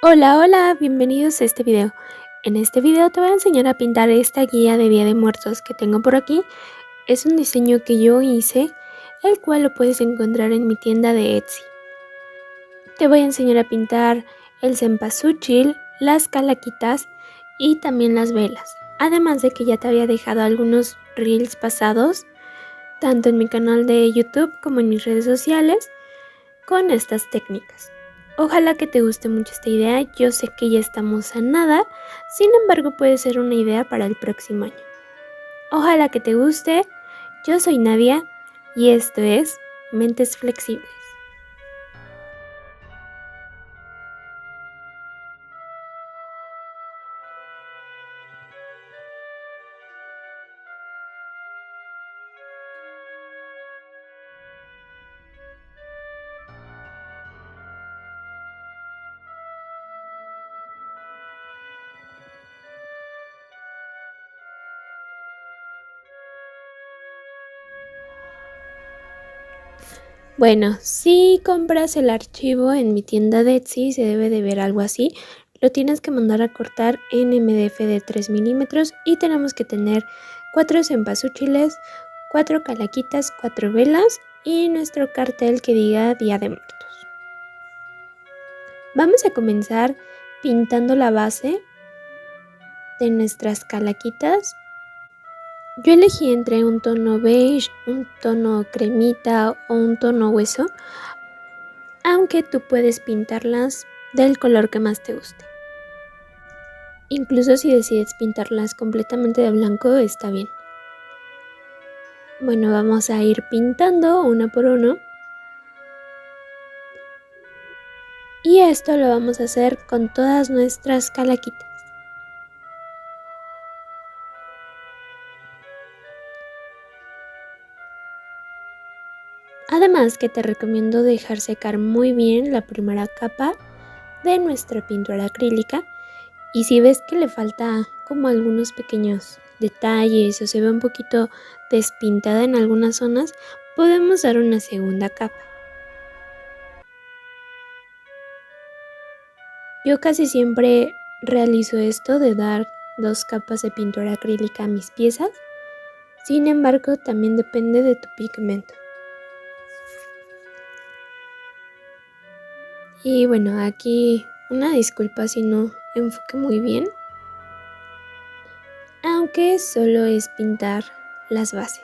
Hola, hola, bienvenidos a este video. En este video te voy a enseñar a pintar esta guía de Día de Muertos que tengo por aquí. Es un diseño que yo hice, el cual lo puedes encontrar en mi tienda de Etsy. Te voy a enseñar a pintar el cempasúchil, las calaquitas y también las velas. Además de que ya te había dejado algunos reels pasados, tanto en mi canal de YouTube como en mis redes sociales, con estas técnicas. Ojalá que te guste mucho esta idea, yo sé que ya estamos a nada, sin embargo puede ser una idea para el próximo año. Ojalá que te guste, yo soy Nadia y esto es Mentes Flexibles. Bueno, si compras el archivo en mi tienda de Etsy se debe de ver algo así. Lo tienes que mandar a cortar en MDF de 3 milímetros y tenemos que tener 4 cempasúchiles, 4 calaquitas, 4 velas y nuestro cartel que diga Día de Muertos. Vamos a comenzar pintando la base de nuestras calaquitas. Yo elegí entre un tono beige, un tono cremita o un tono hueso, aunque tú puedes pintarlas del color que más te guste. Incluso si decides pintarlas completamente de blanco, está bien. Bueno, vamos a ir pintando uno por uno. Y esto lo vamos a hacer con todas nuestras calaquitas. Además que te recomiendo dejar secar muy bien la primera capa de nuestra pintura acrílica. Y si ves que le falta como algunos pequeños detalles o se ve un poquito despintada en algunas zonas, podemos dar una segunda capa. Yo casi siempre realizo esto de dar 2 capas de pintura acrílica a mis piezas. Sin embargo, también depende de tu pigmento. Y bueno, aquí una disculpa si no enfoqué muy bien, aunque solo es pintar las bases.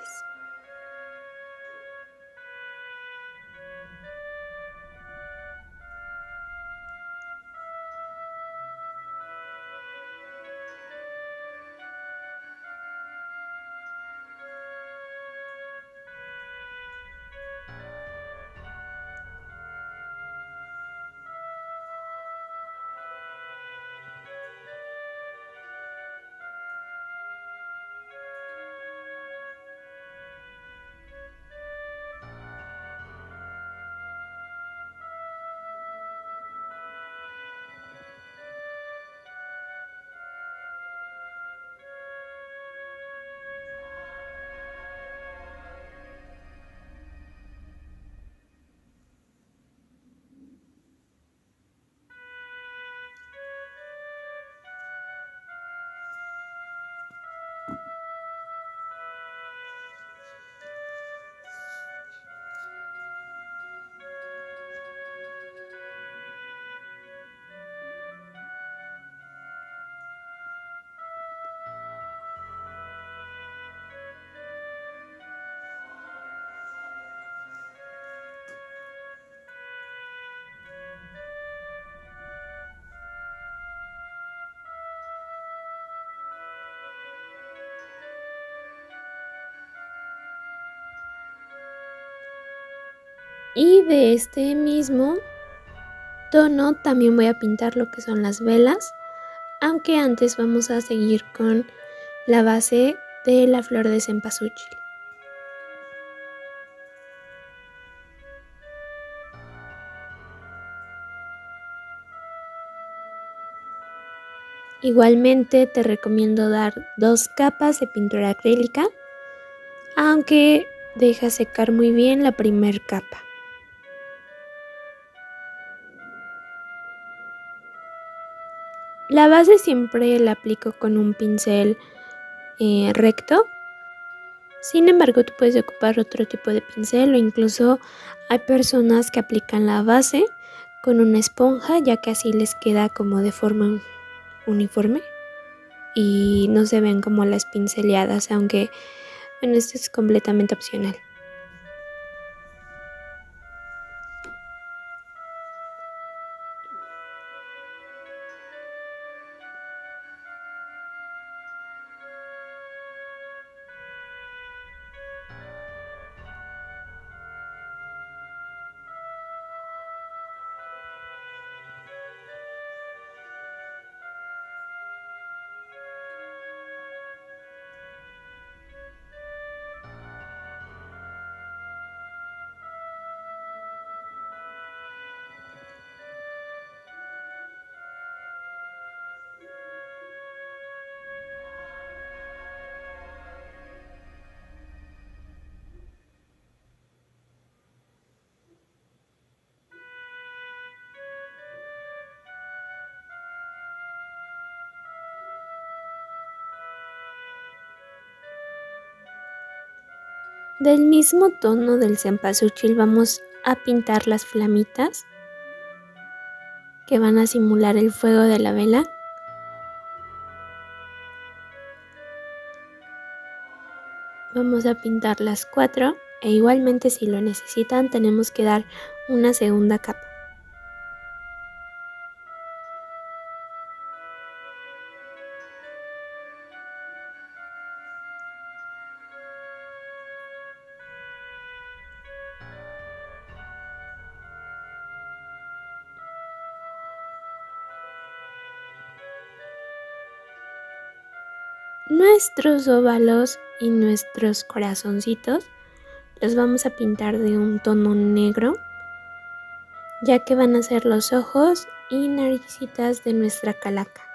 Y de este mismo tono también voy a pintar lo que son las velas, aunque antes vamos a seguir con la base de la flor de cempasúchil. Igualmente te recomiendo dar 2 capas de pintura acrílica, aunque deja secar muy bien la primera capa. La base siempre la aplico con un pincel recto. Sin embargo, tú puedes ocupar otro tipo de pincel o incluso hay personas que aplican la base con una esponja, ya que así les queda como de forma uniforme y no se ven como las pinceleadas, aunque bueno, esto es completamente opcional. Del mismo tono del cempasúchil vamos a pintar las flamitas que van a simular el fuego de la vela. Vamos a pintar las 4 e igualmente si lo necesitan tenemos que dar una segunda capa. Nuestros óvalos y nuestros corazoncitos los vamos a pintar de un tono negro, ya que van a ser los ojos y naricitas de nuestra calaca.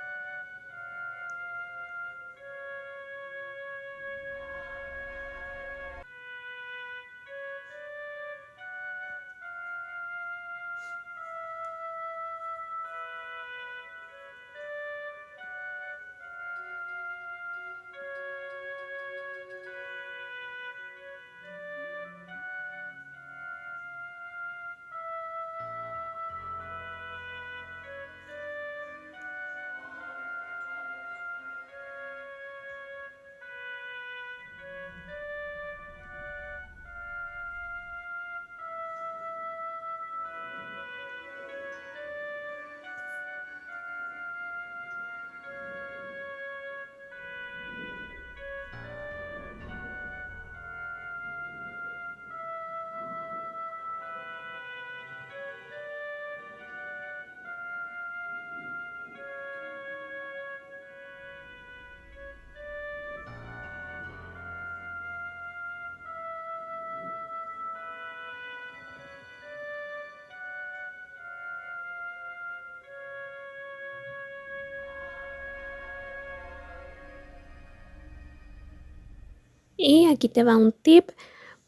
Y aquí te va un tip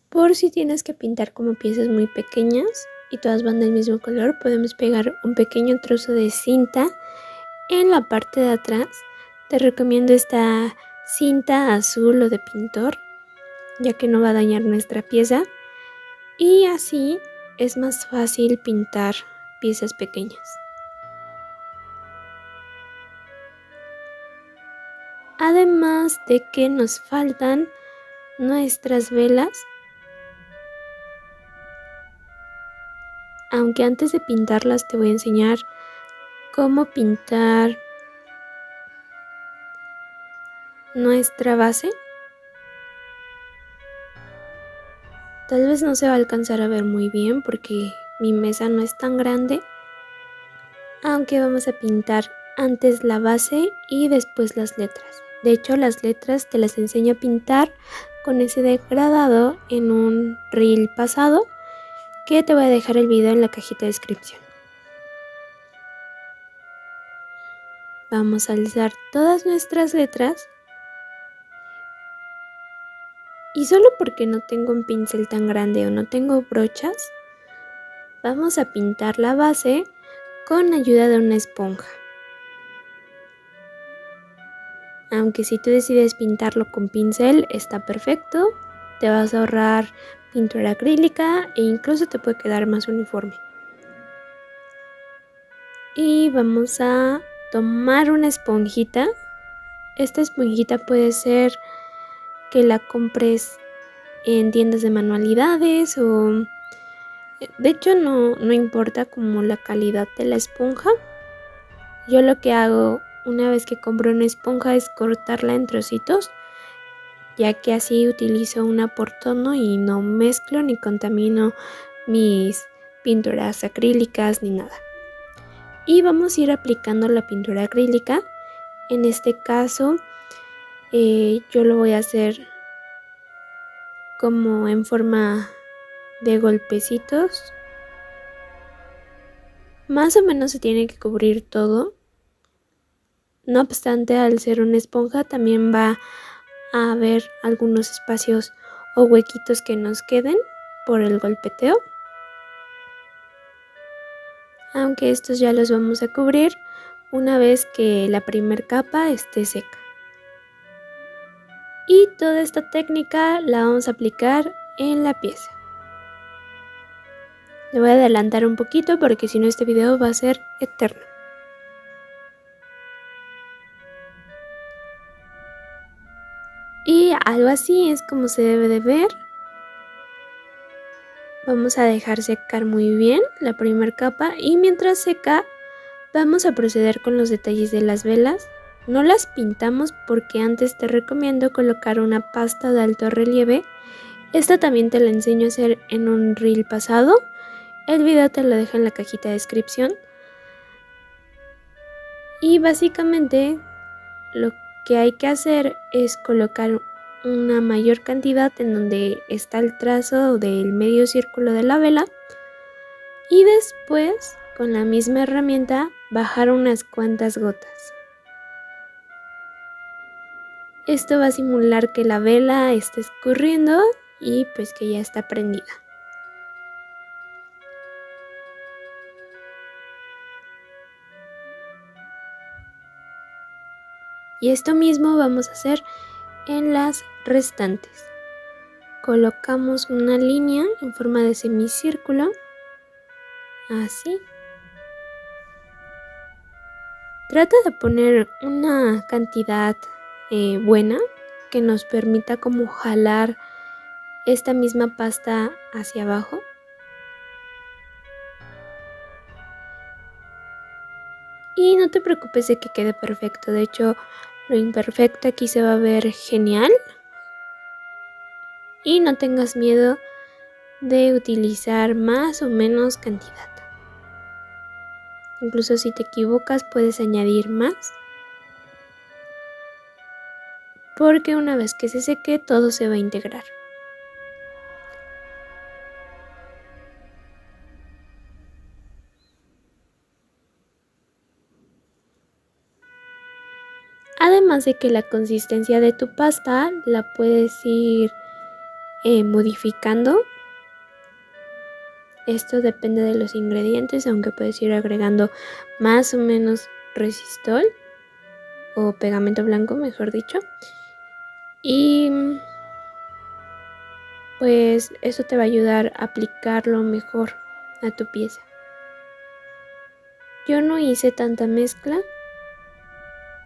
por si tienes que pintar como piezas muy pequeñas y todas van del mismo color. Podemos pegar un pequeño trozo de cinta en la parte de atrás. Te recomiendo esta cinta azul o de pintor, ya que no va a dañar nuestra pieza y así es más fácil pintar piezas pequeñas. Además de que nos faltan nuestras velas, aunque antes de pintarlas te voy a enseñar cómo pintar nuestra base. Tal vez no se va a alcanzar a ver muy bien porque mi mesa no es tan grande, aunque vamos a pintar antes la base y después las letras. De hecho, las letras te las enseño a pintar con ese degradado en un reel pasado, que te voy a dejar el video en la cajita de descripción. Vamos a alzar todas nuestras letras y solo porque no tengo un pincel tan grande o no tengo brochas, vamos a pintar la base con ayuda de una esponja. Aunque si tú decides pintarlo con pincel, está perfecto. Te vas a ahorrar pintura acrílica e incluso te puede quedar más uniforme. Y vamos a tomar una esponjita. Esta esponjita puede ser que la compres en tiendas de manualidades o... De hecho no importa como la calidad de la esponja. Yo lo que hago una vez que compro una esponja es cortarla en trocitos, ya que así utilizo una por tono y no mezclo ni contamino mis pinturas acrílicas ni nada. Y vamos a ir aplicando la pintura acrílica. En este caso yo lo voy a hacer como en forma de golpecitos. Más o menos se tiene que cubrir todo. No obstante, al ser una esponja también va a haber algunos espacios o huequitos que nos queden por el golpeteo. Aunque estos ya los vamos a cubrir una vez que la primer capa esté seca. Y toda esta técnica la vamos a aplicar en la pieza. Le voy a adelantar un poquito porque si no este video va a ser eterno. Y algo así es como se debe de ver. Vamos a dejar secar muy bien la primera capa y mientras seca vamos a proceder con los detalles de las velas. No las pintamos porque antes te recomiendo colocar una pasta de alto relieve. Esta también te la enseño a hacer en un reel pasado. El video te lo dejo en la cajita de descripción. Y básicamente lo que hay que hacer es colocar una mayor cantidad en donde está el trazo del medio círculo de la vela y después con la misma herramienta bajar unas cuantas gotas. Esto va a simular que la vela está escurriendo y pues que ya está prendida. Y esto mismo vamos a hacer en las restantes. Colocamos una línea en forma de semicírculo, así. Trata de poner una cantidad buena que nos permita como jalar esta misma pasta hacia abajo. Y no te preocupes de que quede perfecto, de hecho lo imperfecto aquí se va a ver genial. Y no tengas miedo de utilizar más o menos cantidad. Incluso si te equivocas puedes añadir más. Porque una vez que se seque todo se va a integrar. Además de que la consistencia de tu pasta la puedes ir modificando. Esto depende de los ingredientes, aunque puedes ir agregando más o menos resistol o pegamento blanco, mejor dicho. Y pues eso te va a ayudar a aplicarlo mejor a tu pieza. Yo no hice tanta mezcla.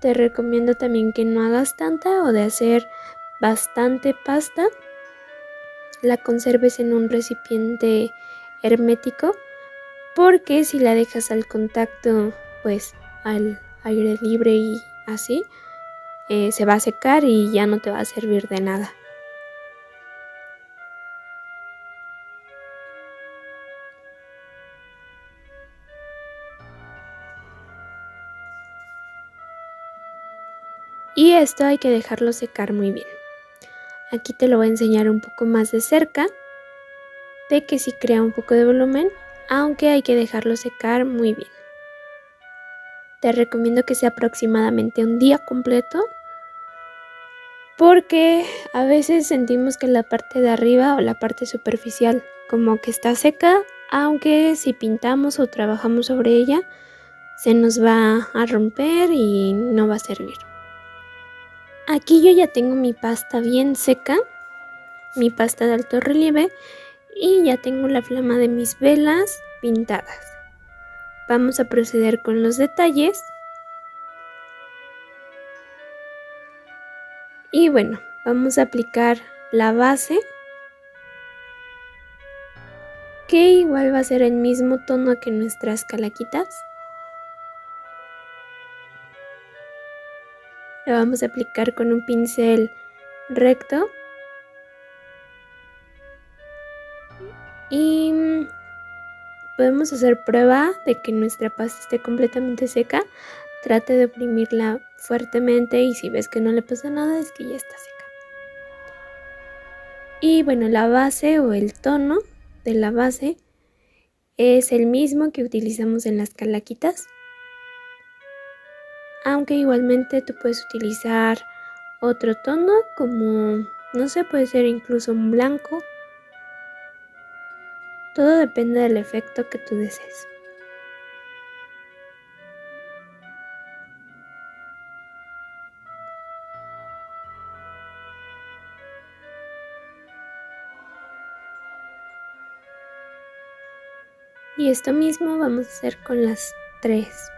Te recomiendo también que no hagas tanta o de hacer bastante pasta. La conserves en un recipiente hermético porque si la dejas al contacto, pues al aire libre y así, se va a secar y ya no te va a servir de nada. Y esto hay que dejarlo secar muy bien. Aquí te lo voy a enseñar un poco más de cerca, de que sí crea un poco de volumen, aunque hay que dejarlo secar muy bien. Te recomiendo que sea aproximadamente un día completo, porque a veces sentimos que la parte de arriba o la parte superficial como que está seca, aunque si pintamos o trabajamos sobre ella, se nos va a romper y no va a servir. Aquí yo ya tengo mi pasta bien seca, mi pasta de alto relieve, y ya tengo la flama de mis velas pintadas. Vamos a proceder con los detalles. Y bueno, vamos a aplicar la base, que igual va a ser el mismo tono que nuestras calaquitas. Lo vamos a aplicar con un pincel recto. Y podemos hacer prueba de que nuestra pasta esté completamente seca. Trate de oprimirla fuertemente y si ves que no le pasa nada es que ya está seca. Y bueno, la base o el tono de la base es el mismo que utilizamos en las calaquitas. Aunque igualmente tú puedes utilizar otro tono como, no sé, puede ser incluso un blanco. Todo depende del efecto que tú desees. Y esto mismo vamos a hacer con las tres.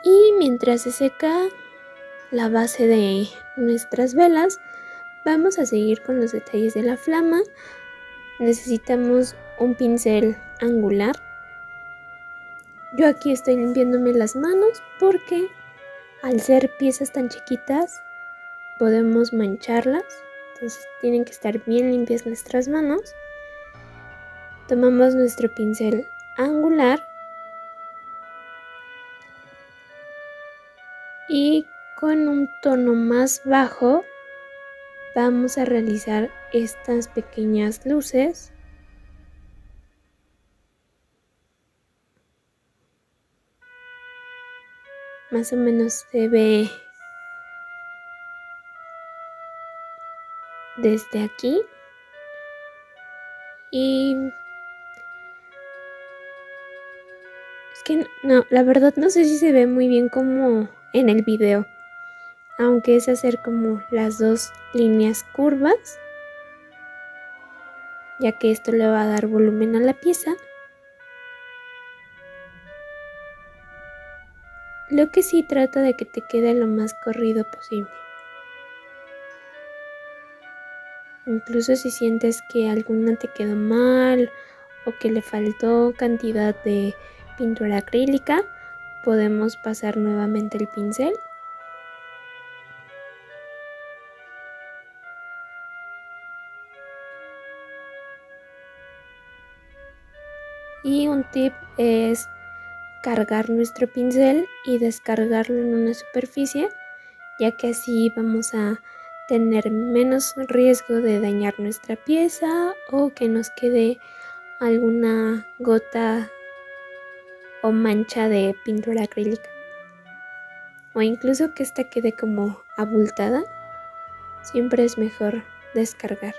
Y mientras se seca la base de nuestras velas, vamos a seguir con los detalles de la flama. Necesitamos un pincel angular. Yo aquí estoy limpiándome las manos porque al ser piezas tan chiquitas podemos mancharlas. Entonces tienen que estar bien limpias nuestras manos. Tomamos nuestro pincel angular y con un tono más bajo vamos a realizar estas pequeñas luces. Más o menos se ve desde aquí. Y es que no, la verdad no sé si se ve muy bien como en el video. Aunque es hacer como las dos líneas curvas, ya que esto le va a dar volumen a la pieza. Lo que sí, trata de que te quede lo más corrido posible. Incluso si sientes que alguna te quedó mal o que le faltó cantidad de pintura acrílica, podemos pasar nuevamente el pincel. Y un tip es cargar nuestro pincel y descargarlo en una superficie, ya que así vamos a tener menos riesgo de dañar nuestra pieza o que nos quede alguna gota o mancha de pintura acrílica, o incluso que esta quede como abultada. Siempre es mejor descargar.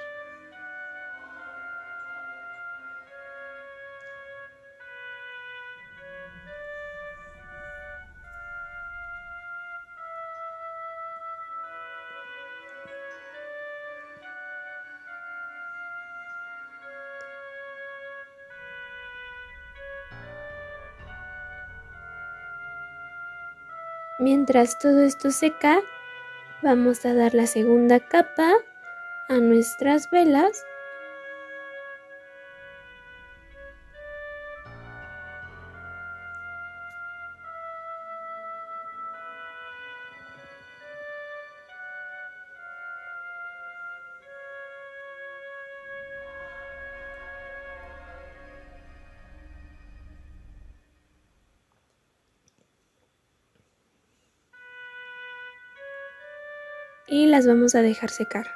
Mientras todo esto seca, vamos a dar la segunda capa a nuestras velas. Y las vamos a dejar secar.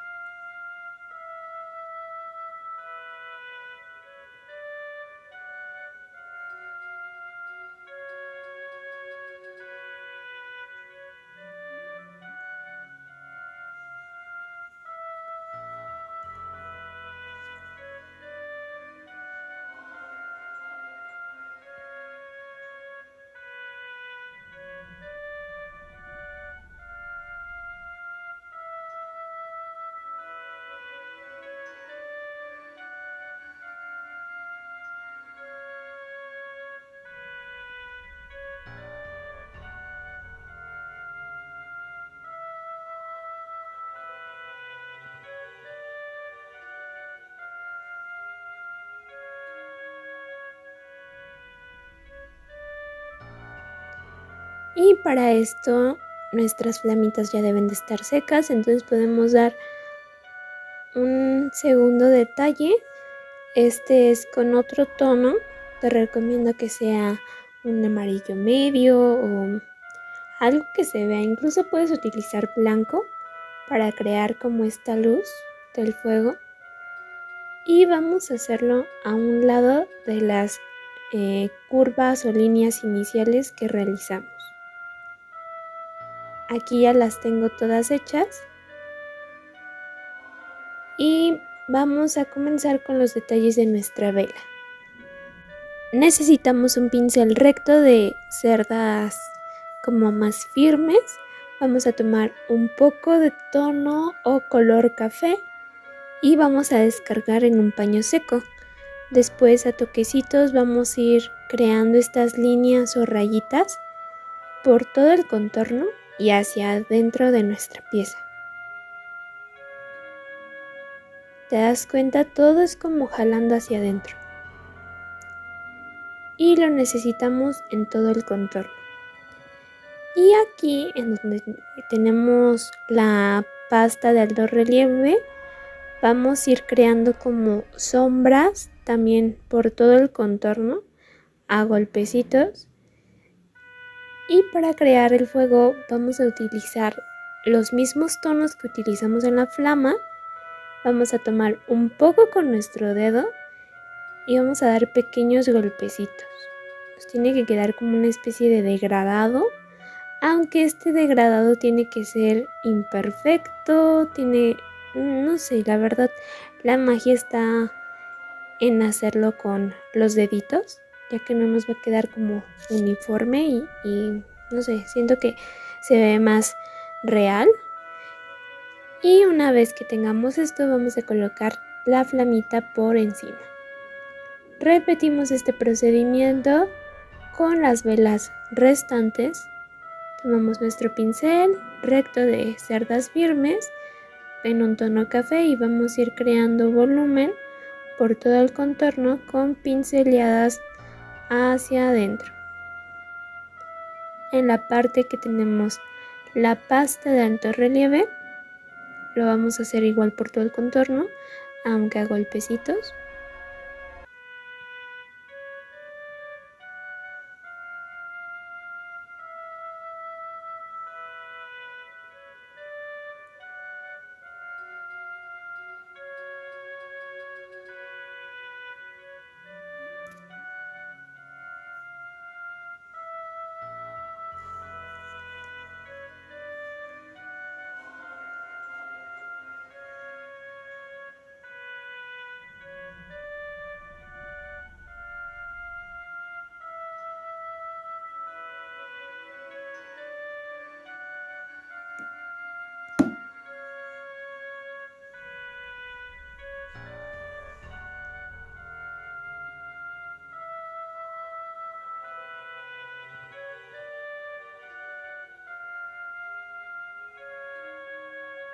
Y para esto nuestras flamitas ya deben de estar secas, entonces podemos dar un segundo detalle. Este es con otro tono, te recomiendo que sea un amarillo medio o algo que se vea. Incluso puedes utilizar blanco para crear como esta luz del fuego. Y vamos a hacerlo a un lado de las curvas o líneas iniciales que realizamos. Aquí ya las tengo todas hechas y vamos a comenzar con los detalles de nuestra vela. Necesitamos un pincel recto de cerdas como más firmes. Vamos a tomar un poco de tono o color café y vamos a descargar en un paño seco. Después a toquecitos vamos a ir creando estas líneas o rayitas por todo el contorno y hacia adentro de nuestra pieza. ¿Te das cuenta? Todo es como jalando hacia adentro. Y lo necesitamos en todo el contorno. Y aquí en donde tenemos la pasta de alto relieve, vamos a ir creando como sombras también por todo el contorno a golpecitos. Y para crear el fuego vamos a utilizar los mismos tonos que utilizamos en la flama. Vamos a tomar un poco con nuestro dedo y vamos a dar pequeños golpecitos. Nos tiene que quedar como una especie de degradado, aunque este degradado tiene que ser imperfecto, no sé, la verdad, la magia está en hacerlo con los deditos, ya que no nos va a quedar como uniforme y no sé, siento que se ve más real. Y una vez que tengamos esto, vamos a colocar la flamita por encima. Repetimos este procedimiento con las velas restantes. Tomamos nuestro pincel recto de cerdas firmes en un tono café y vamos a ir creando volumen por todo el contorno con pinceladas hacia adentro. En la parte que tenemos la pasta de alto relieve, lo vamos a hacer igual por todo el contorno, aunque a golpecitos.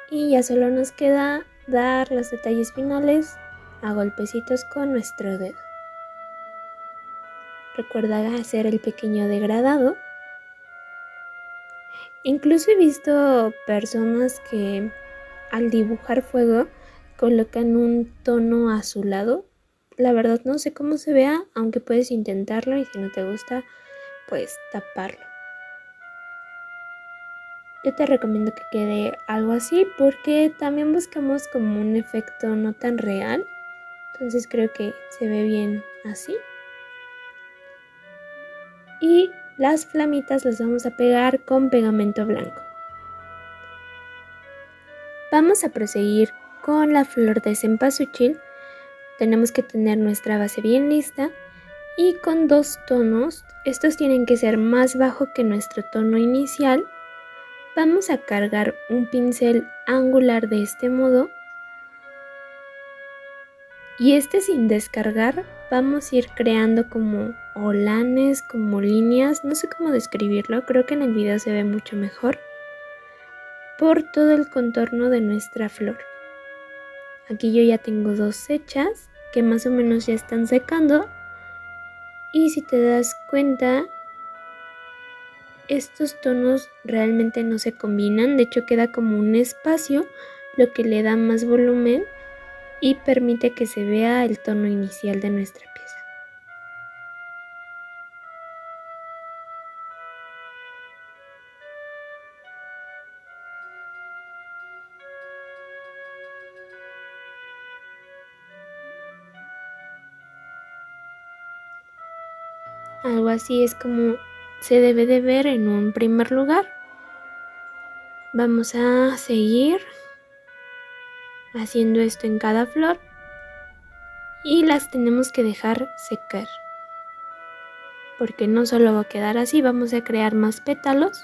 Y ya solo nos queda dar los detalles finales a golpecitos con nuestro dedo. Recuerda hacer el pequeño degradado. Incluso he visto personas que al dibujar fuego colocan un tono azulado. La verdad no sé cómo se vea, aunque puedes intentarlo y si no te gusta, pues taparlo. Yo te recomiendo que quede algo así porque también buscamos como un efecto no tan real. Entonces creo que se ve bien así. Y las flamitas las vamos a pegar con pegamento blanco. Vamos a proseguir con la flor de cempasúchil. Tenemos que tener nuestra base bien lista y con 2 tonos, estos tienen que ser más bajo que nuestro tono inicial. Vamos a cargar un pincel angular de este modo y sin descargar vamos a ir creando como olanes, como líneas, no sé cómo describirlo, creo que en el video se ve mucho mejor, por todo el contorno de nuestra flor. Aquí yo ya tengo 2 hechas que más o menos ya están secando y si te das cuenta estos tonos realmente no se combinan, de hecho queda como un espacio, lo que le da más volumen y permite que se vea el tono inicial de nuestra pieza. Algo así es como se debe de ver en un primer lugar. Vamos a seguir haciendo esto en cada flor y las tenemos que dejar secar. Porque no solo va a quedar así, vamos a crear más pétalos.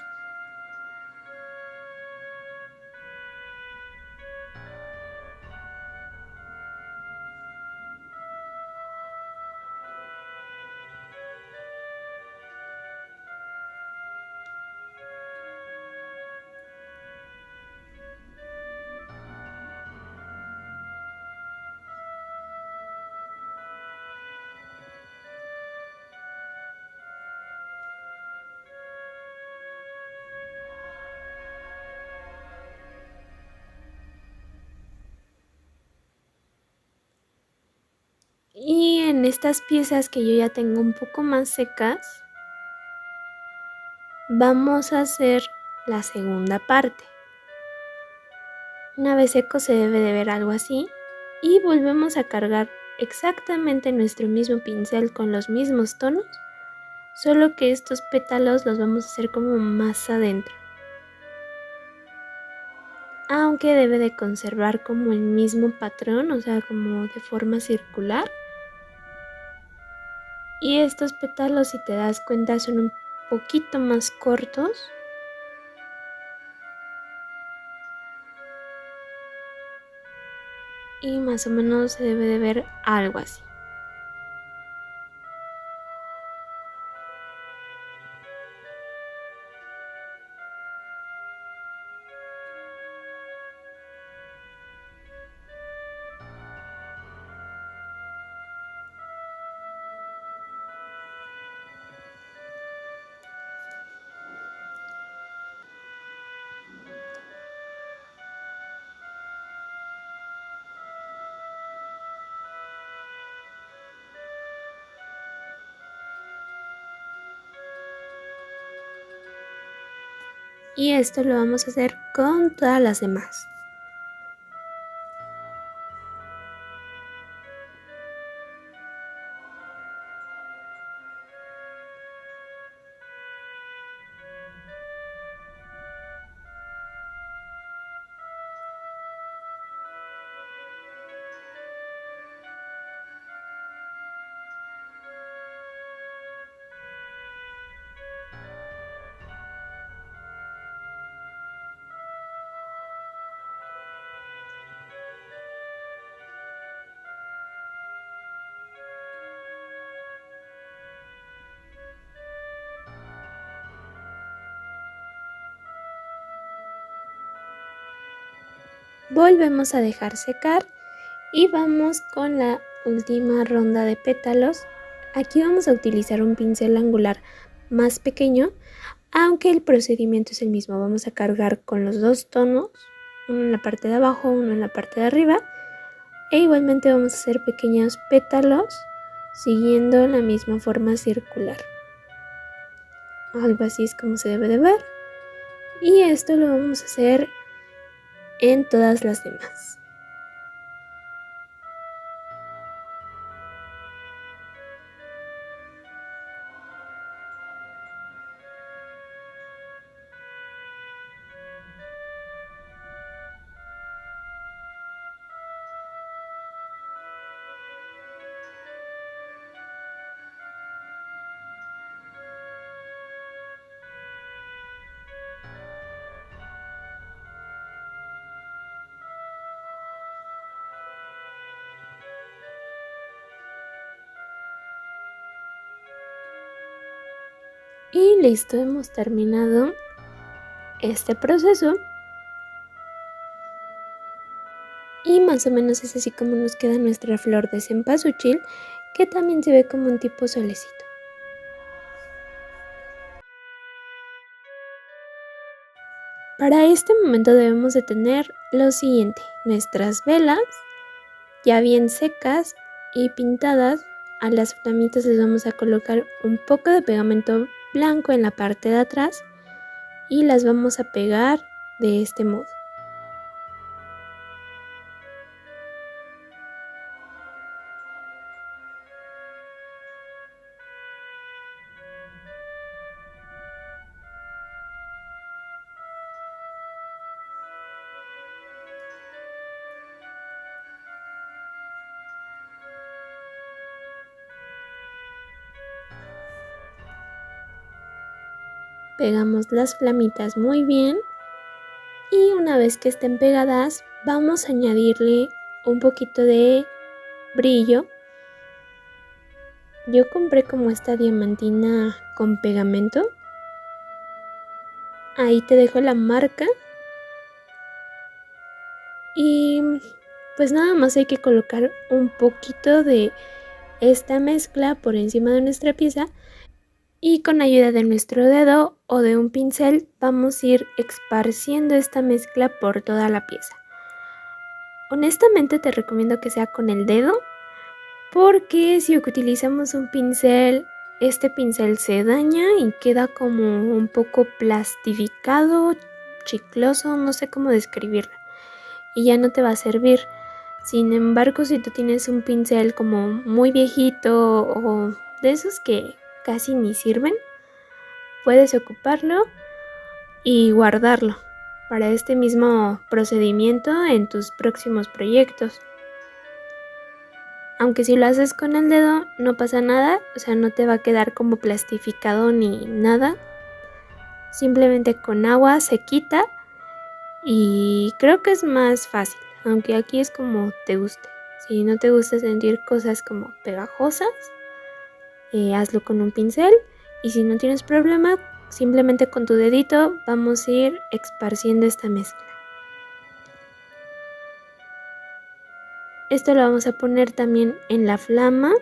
Y en estas piezas que yo ya tengo un poco más secas, vamos a hacer la segunda parte. Una vez seco se debe de ver algo así y volvemos a cargar exactamente nuestro mismo pincel con los mismos tonos, solo que estos pétalos los vamos a hacer como más adentro. Aunque debe de conservar como el mismo patrón, o sea, como de forma circular. Y estos pétalos, si te das cuenta, son un poquito más cortos. Y más o menos se debe de ver algo así. Y esto lo vamos a hacer con todas las demás. Volvemos a dejar secar y vamos con la última ronda de pétalos. Aquí vamos a utilizar un pincel angular más pequeño, aunque el procedimiento es el mismo. Vamos a cargar con los dos tonos, uno en la parte de abajo, uno en la parte de arriba, e igualmente vamos a hacer pequeños pétalos siguiendo la misma forma circular. Algo así es como se debe de ver, y esto lo vamos a hacer en todas las demás. Y listo, hemos terminado este proceso. Y más o menos es así como nos queda nuestra flor de cempasúchil, que también se ve como un tipo solecito. Para este momento debemos de tener lo siguiente: nuestras velas ya bien secas y pintadas. A las flamitas les vamos a colocar un poco de pegamento blanco en la parte de atrás y las vamos a pegar de este modo. Pegamos las flamitas muy bien y una vez que estén pegadas vamos a añadirle un poquito de brillo. Yo compré como esta diamantina con pegamento. Ahí te dejo la marca. Y pues nada más hay que colocar un poquito de esta mezcla por encima de nuestra pieza y con ayuda de nuestro dedo o de un pincel vamos a ir esparciendo esta mezcla por toda la pieza. Honestamente te recomiendo que sea con el dedo, porque si utilizamos un pincel, este pincel se daña y queda como un poco plastificado, chicloso, no sé cómo describirlo, y ya no te va a servir. Sin embargo, si tú tienes un pincel como muy viejito o de esos que casi ni sirven, puedes ocuparlo y guardarlo para este mismo procedimiento en tus próximos proyectos. Aunque si lo haces con el dedo no pasa nada, o sea, no te va a quedar como plastificado ni nada. Simplemente con agua se quita y creo que es más fácil, aunque aquí es como te guste. Si no te gusta sentir cosas como pegajosas, hazlo con un pincel, y si no tienes problema, simplemente con tu dedito vamos a ir esparciendo esta mezcla. Esto lo vamos a poner también en la flama,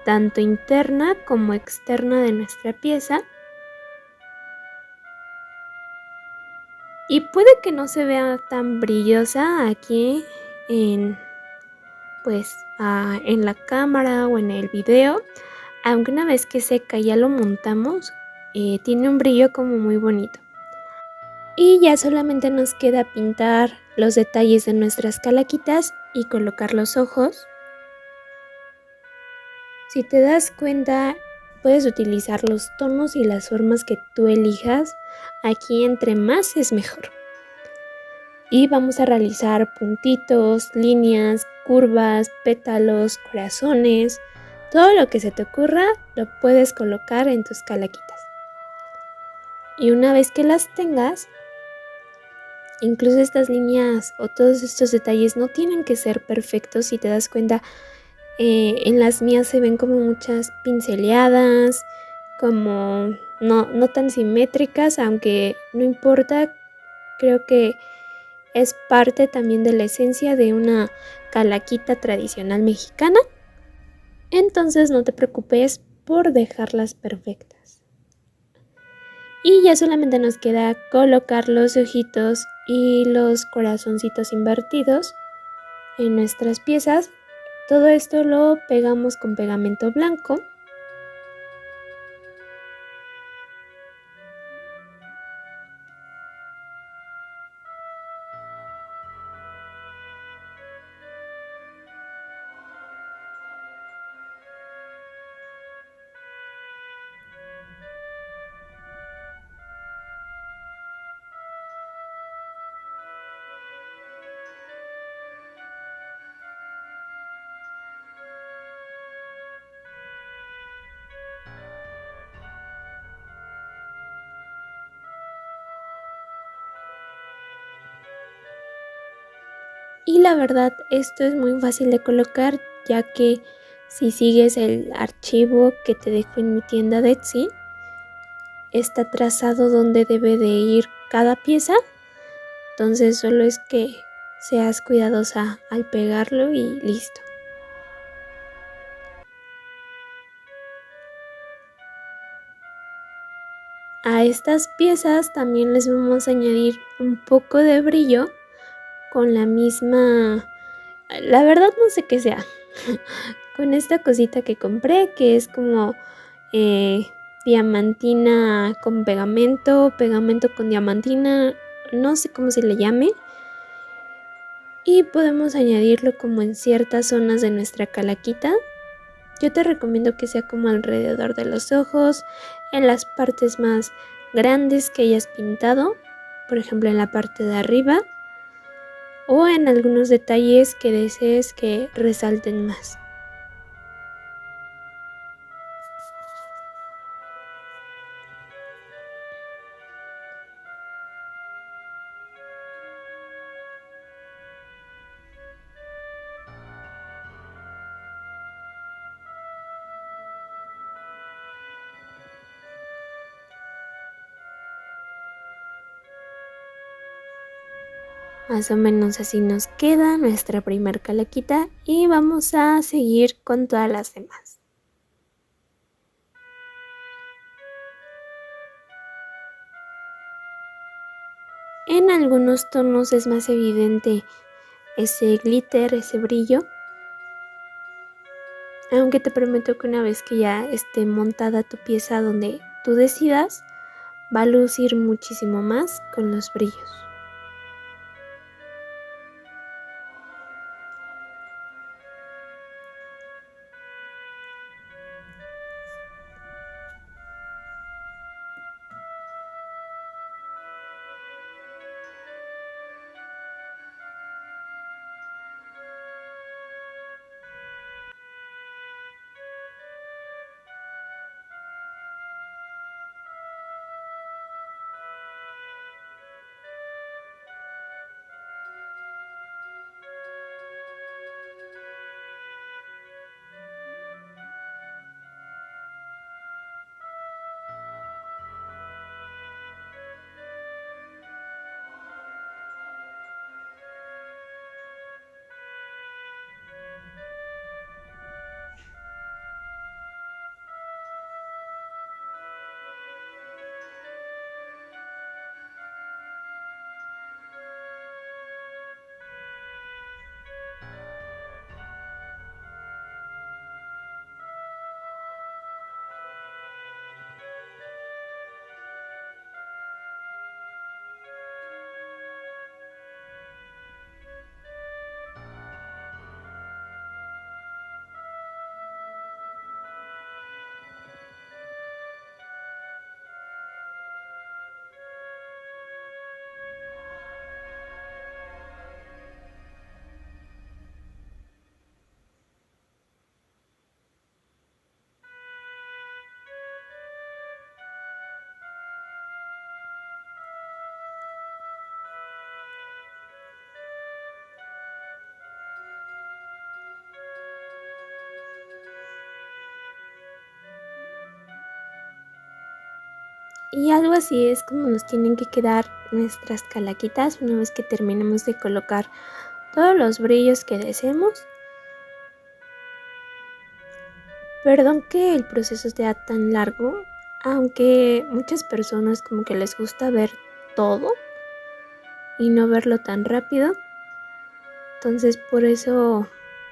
tanto interna como externa de nuestra pieza. Y puede que no se vea tan brillosa aquí en la cámara o en el video, aunque una vez que seca y ya lo montamos, tiene un brillo como muy bonito. Y ya solamente nos queda pintar los detalles de nuestras calaquitas y colocar los ojos. Si te das cuenta, puedes utilizar los tonos y las formas que tú elijas. Aquí entre más es mejor. Y vamos a realizar puntitos, líneas, curvas, pétalos, corazones. Todo lo que se te ocurra lo puedes colocar en tus calaquitas. Y una vez que las tengas, incluso estas líneas o todos estos detalles no tienen que ser perfectos. Si te das cuenta, en las mías se ven como muchas pinceleadas, como no tan simétricas, aunque no importa. Creo que es parte también de la esencia de una calaquita tradicional mexicana. Entonces no te preocupes por dejarlas perfectas. Y ya solamente nos queda colocar los ojitos y los corazoncitos invertidos en nuestras piezas. Todo esto lo pegamos con pegamento blanco. Y la verdad, esto es muy fácil de colocar, ya que si sigues el archivo que te dejo en mi tienda de Etsy, está trazado donde debe de ir cada pieza. Entonces solo es que seas cuidadosa al pegarlo y listo. A estas piezas también les vamos a añadir un poco de brillo con la misma, la verdad no sé qué sea, con esta cosita que compré que es como diamantina con pegamento, pegamento con diamantina, no sé cómo se le llame. Y podemos añadirlo como en ciertas zonas de nuestra calaquita. Yo te recomiendo que sea como alrededor de los ojos, en las partes más grandes que hayas pintado, por ejemplo en la parte de arriba, o en algunos detalles que desees que resalten más. Más o menos así nos queda nuestra primer calaquita y vamos a seguir con todas las demás. En algunos tonos es más evidente ese glitter, ese brillo. Aunque te prometo que una vez que ya esté montada tu pieza donde tú decidas, va a lucir muchísimo más con los brillos. Y algo así es como nos tienen que quedar nuestras calaquitas una vez que terminemos de colocar todos los brillos que deseemos. Perdón que el proceso sea tan largo, aunque muchas personas como que les gusta ver todo y no verlo tan rápido. Entonces por eso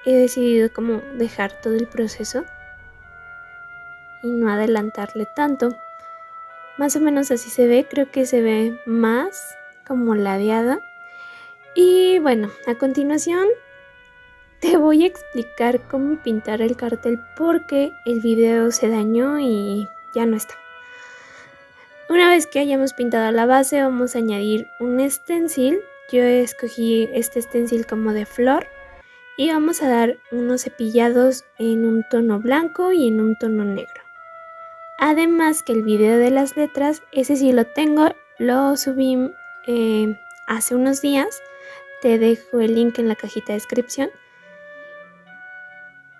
he decidido como dejar todo el proceso y no adelantarle tanto. Más o menos así se ve, creo que se ve más como ladeada. Y bueno, a continuación te voy a explicar cómo pintar el cartel porque el video se dañó y ya no está. Una vez que hayamos pintado la base, vamos a añadir un stencil. Yo escogí este stencil como de flor y vamos a dar unos cepillados en un tono blanco y en un tono negro. Además que el video de las letras, ese sí lo tengo, lo subí hace unos días. Te dejo el link en la cajita de descripción.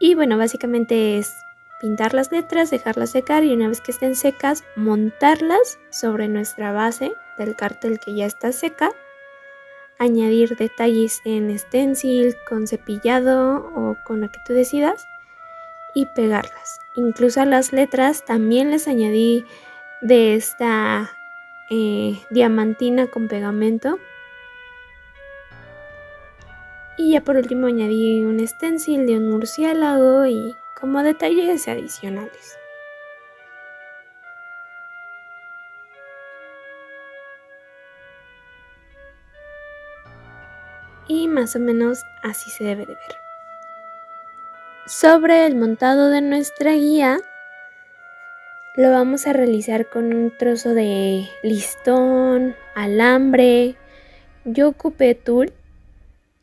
Y bueno, básicamente es pintar las letras, dejarlas secar y una vez que estén secas, montarlas sobre nuestra base del cartel que ya está seca, añadir detalles en stencil, con cepillado o con lo que tú decidas y pegarlas. Incluso a las letras también les añadí de esta diamantina con pegamento. Y ya por último añadí un stencil de un murciélago y como detalles adicionales. Y más o menos así se debe de ver. Sobre el montado de nuestra guía, lo vamos a realizar con un trozo de listón, alambre. Yo ocupé tul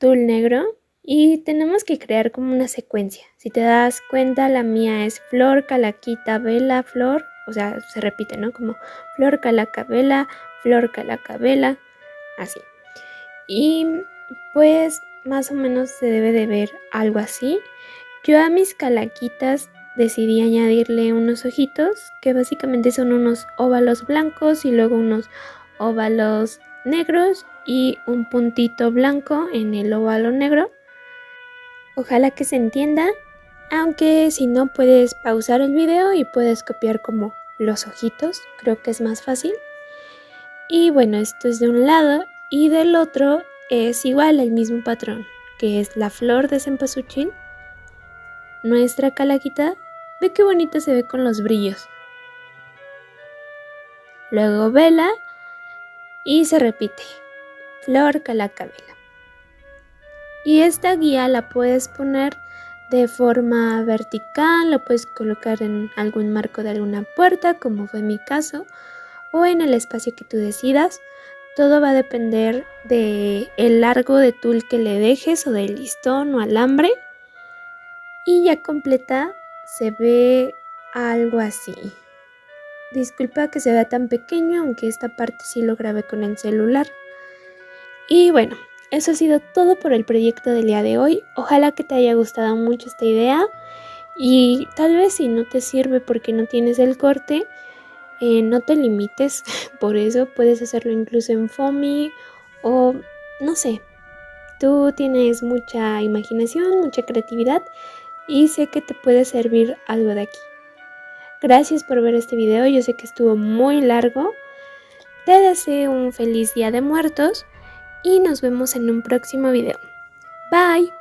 negro y tenemos que crear como una secuencia. Si te das cuenta, la mía es flor, calaquita, vela, flor. O sea, se repite, ¿no? Como flor, calaca, vela, flor, calaca, vela, así. Y pues más o menos se debe de ver algo así. Yo a mis calaquitas decidí añadirle unos ojitos que básicamente son unos óvalos blancos y luego unos óvalos negros y un puntito blanco en el óvalo negro. Ojalá que se entienda, aunque si no puedes pausar el video y puedes copiar como los ojitos, creo que es más fácil. Y bueno, esto es de un lado y del otro es igual el mismo patrón, que es la flor de cempasúchil. Nuestra calaquita, ve qué bonita se ve con los brillos. Luego vela y se repite, flor, calaca, vela. Y esta guía la puedes poner de forma vertical, lo puedes colocar en algún marco de alguna puerta, como fue mi caso, o en el espacio que tú decidas. Todo va a depender del largo de tul que le dejes o del listón o alambre. Y ya completa se ve algo así. Disculpa que se vea tan pequeño, aunque esta parte sí lo grabé con el celular. Y bueno, eso ha sido todo por el proyecto del día de hoy. Ojalá que te haya gustado mucho esta idea. Y tal vez si no te sirve porque no tienes el corte, no te limites. Por eso puedes hacerlo incluso en foamy o no sé. Tú tienes mucha imaginación, mucha creatividad y sé que te puede servir algo de aquí. Gracias por ver este video, yo sé que estuvo muy largo. Te deseo un feliz Día de Muertos y nos vemos en un próximo video. Bye.